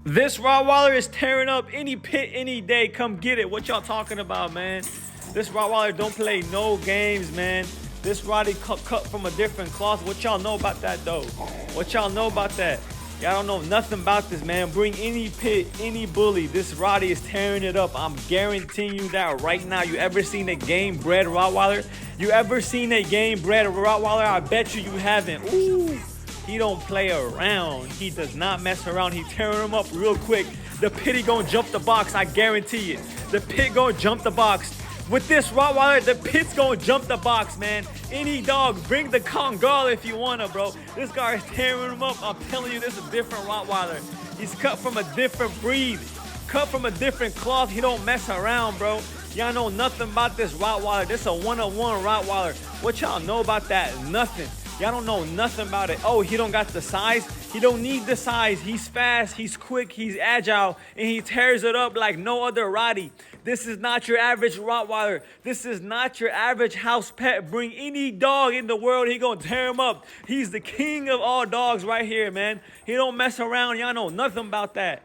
This Rottweiler is tearing up any pit any day. Come get it. What y'all talking about, man? This Rottweiler don't play no games, man. This Roddy cut from a different cloth. What y'all know about that, though? What y'all know about that? Y'all don't know nothing about this, man. Bring any pit, any bully. This Roddy is tearing it up. I'm guaranteeing you that right now. You ever seen a game-bred Rottweiler? You ever seen a game-bred Rottweiler? I bet you haven't. Ooh. He don't play around. He does not mess around. He tearing him up real quick. The pit, he gonna jump the box. I guarantee it. The pit gonna jump the box. With this Rottweiler, the pit's gonna jump the box, man. Any dog, bring the Congal if you wanna, bro. This guy is tearing him up. I'm telling you, this is a different Rottweiler. He's cut from a different breed. Cut from a different cloth. He don't mess around, bro. Y'all know nothing about this Rottweiler. This is a one-on-one Rottweiler. What y'all know about that? Nothing. Y'all don't know nothing about it. Oh, he don't got the size. He don't need the size. He's fast, he's quick, he's agile, and he tears it up like no other Roddy. This is not your average Rottweiler. This is not your average house pet. Bring any dog in the world, he gonna tear him up. He's the king of all dogs right here, man. He don't mess around. Y'all know nothing about that.